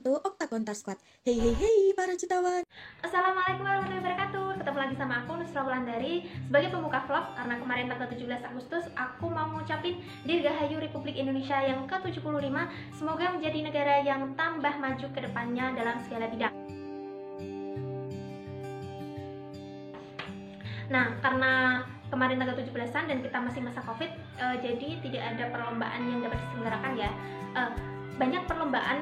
welcome to Octagonta Squad. Hey hey hey para jutawan. Assalamualaikum warahmatullahi wabarakatuh. Ketemu lagi sama aku Nusra Wulandari sebagai pembuka vlog, karena kemarin tanggal 17 Agustus aku mau ngucapin Dirgahayu Republik Indonesia yang ke-75. Semoga menjadi negara yang tambah maju ke depannya dalam segala bidang. Nah, karena kemarin tanggal 17-an dan kita masih masa Covid, jadi tidak ada perlombaan yang dapat diselenggarakan ya. Banyak perlombaan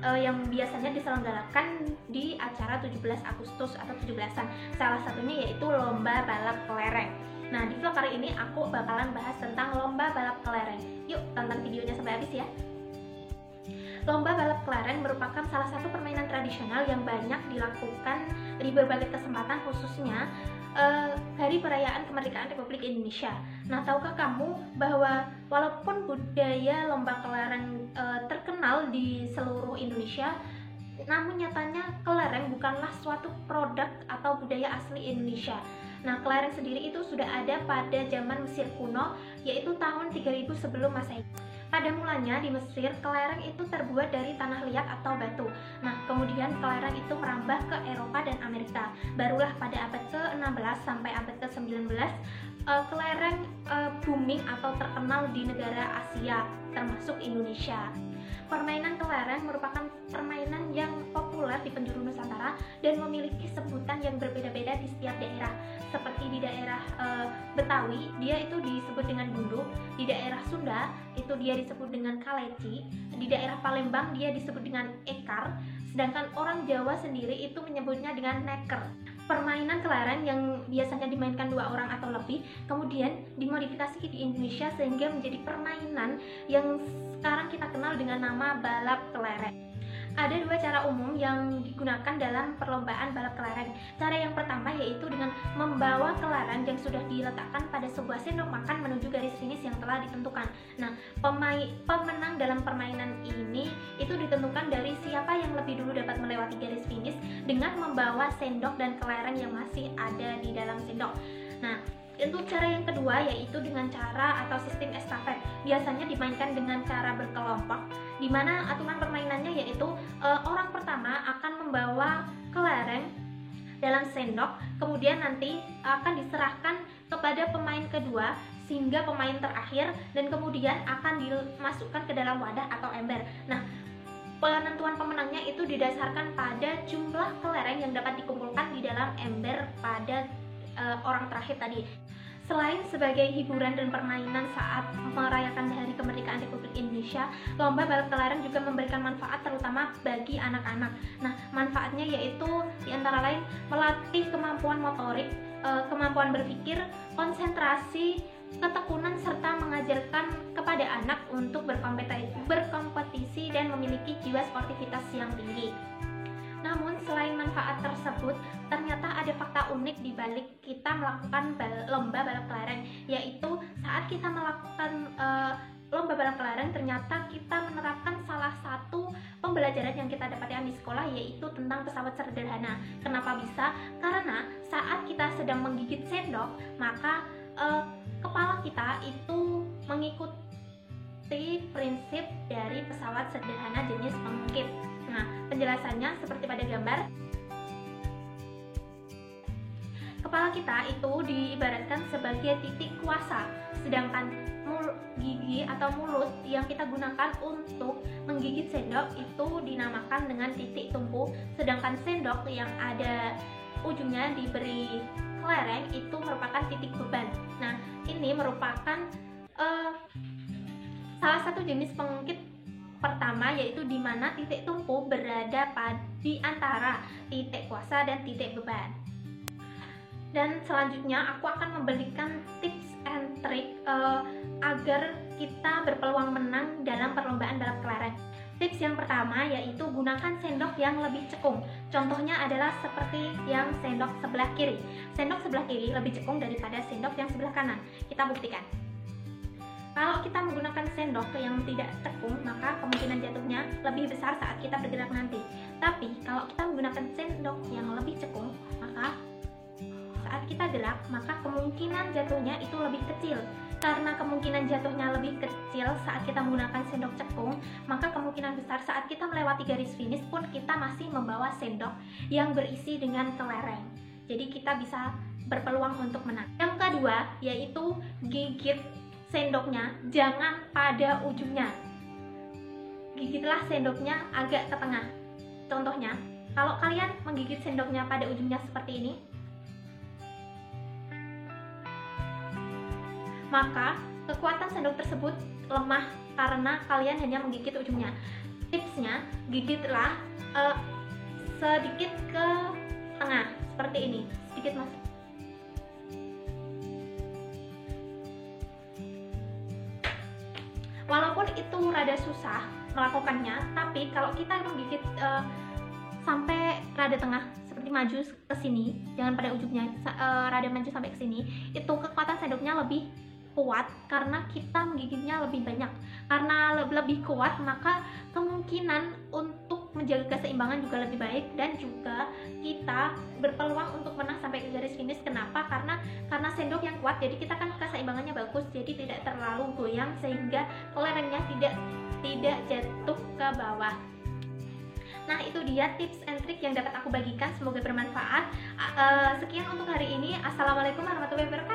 yang biasanya diselenggarakan di acara 17 Agustus atau 17-an. Salah satunya yaitu lomba balap kelereng. Nah, di vlog hari ini aku bakalan bahas tentang lomba balap kelereng. Yuk, tonton videonya sampai habis ya. Lomba balap kelereng merupakan salah satu permainan tradisional yang banyak dilakukan di berbagai kesempatan, khususnya hari perayaan kemerdekaan Republik Indonesia. Nah, tahukah kamu bahwa walaupun budaya lomba kelereng terkenal di seluruh Indonesia, namun nyatanya kelereng bukanlah suatu produk atau budaya asli Indonesia. Nah, kelereng sendiri itu sudah ada pada zaman Mesir kuno, yaitu tahun 3000 sebelum Masehi. Pada mulanya di Mesir, kelereng itu terbuat dari tanah liat atau batu. Nah, kemudian kelereng itu merambah ke Eropa dan Amerika. Barulah pada abad ke-16 sampai abad ke-19, kelereng booming atau terkenal di negara Asia, termasuk Indonesia. Permainan kelereng merupakan permainan yang populer di penjuru Nusantara dan memiliki sebutan yang berbeda-beda di setiap daerah. Seperti di daerah Betawi, dia itu disebut dengan gundu. Di daerah Sunda, itu dia disebut dengan kaleci. Di daerah Palembang, dia disebut dengan ekar. Sedangkan orang Jawa sendiri itu menyebutnya dengan neker. Permainan kelereng yang biasanya dimainkan 2 orang atau lebih, kemudian dimodifikasi di Indonesia sehingga menjadi permainan yang sekarang kita kenal dengan nama balap kelereng. Ada 2 cara umum yang digunakan dalam perlombaan balap kelereng. Cara yang pertama yaitu dengan membawa kelereng yang sudah diletakkan pada sebuah sendok makan menuju garis finish yang telah ditentukan. Nah, pemenang dalam permainan ini itu ditentukan dari siapa yang lebih dulu dapat melewati garis finish dengan membawa sendok dan kelereng yang masih ada di dalam sendok. Nah, untuk cara yang kedua yaitu dengan cara atau sistem estafet. Biasanya dimainkan dengan cara berkelompok, di mana aturan permainannya yaitu orang pertama akan membawa kelereng dalam sendok, kemudian nanti akan diserahkan kepada pemain kedua sehingga pemain terakhir, dan kemudian akan dimasukkan ke dalam wadah atau ember. Nah, penentuan pemenangnya itu didasarkan pada jumlah kelereng yang dapat dikumpulkan di dalam ember pada orang terakhir tadi. Selain sebagai hiburan dan permainan saat merayakan Hari Kemerdekaan Republik Indonesia, lomba balap kelereng juga memberikan manfaat terutama bagi anak-anak. Nah, manfaatnya yaitu diantara lain melatih kemampuan motorik, kemampuan berpikir, konsentrasi, ketekunan, serta mengajarkan kepada anak untuk berkompetisi dan memiliki jiwa sportivitas yang tinggi. Namun selain manfaat tersebut, ternyata ada fakta unik di balik kita melakukan lomba balap kelereng, yaitu saat kita melakukan lomba balap kelereng, ternyata kita menerapkan salah satu pembelajaran yang kita dapatkan di sekolah, yaitu tentang pesawat sederhana. Kenapa bisa? Karena saat kita sedang menggigit sendok, maka kepala kita itu mengikuti prinsip dari pesawat sederhana jenis pengungkit. Nah, penjelasannya seperti pada gambar. Kepala kita itu diibaratkan sebagai titik kuasa, sedangkan gigi atau mulut yang kita gunakan untuk menggigit sendok itu dinamakan dengan titik tumpu, sedangkan sendok yang ada ujungnya diberi kelereng itu merupakan titik beban. Nah, ini merupakan salah satu jenis pengungkit pertama, yaitu di mana titik tumpu berada di antara titik kuasa dan titik beban. Dan selanjutnya aku akan memberikan tips and trick agar kita berpeluang menang dalam perlombaan balap kelereng. Tips yang pertama yaitu gunakan sendok yang lebih cekung. Contohnya adalah seperti yang sendok sebelah kiri. Sendok sebelah kiri lebih cekung daripada sendok yang sebelah kanan. Kita buktikan. Kalau kita menggunakan sendok yang tidak cekung, maka kemungkinan jatuhnya lebih besar saat kita bergerak nanti. Tapi kalau kita menggunakan sendok yang lebih cekung, maka saat kita gerak, maka kemungkinan jatuhnya itu lebih kecil. karena kemungkinan jatuhnya lebih kecil saat kita menggunakan sendok cekung, maka kemungkinan besar saat kita melewati garis finish pun kita masih membawa sendok yang berisi dengan kelereng. Jadi kita bisa berpeluang untuk menang. Yang kedua yaitu gigit sendoknya jangan pada ujungnya. Gigitlah sendoknya agak ke tengah. Contohnya, kalau kalian menggigit sendoknya pada ujungnya seperti ini, maka kekuatan sendok tersebut lemah karena kalian hanya menggigit ujungnya. Tipsnya, gigitlah sedikit ke tengah seperti ini, sedikit masuk. Walaupun itu rada susah melakukannya, tapi kalau kita menggigit sampai rada tengah seperti maju ke sini, jangan pada ujungnya, rada maju sampai ke sini, itu kekuatan sendoknya lebih kuat karena kita menggigitnya lebih banyak. Karena lebih kuat, maka kemungkinan untuk menjaga keseimbangan juga lebih baik dan juga kita berpeluang untuk menang sampai ke garis finish. Kenapa? Karena sendok yang kuat, jadi kita kan keseimbangannya bagus, jadi tidak terlalu goyang sehingga kelerengnya tidak jatuh ke bawah. Nah, itu dia tips and trick yang dapat aku bagikan, semoga bermanfaat. Sekian untuk hari ini. Assalamualaikum warahmatullahi wabarakatuh.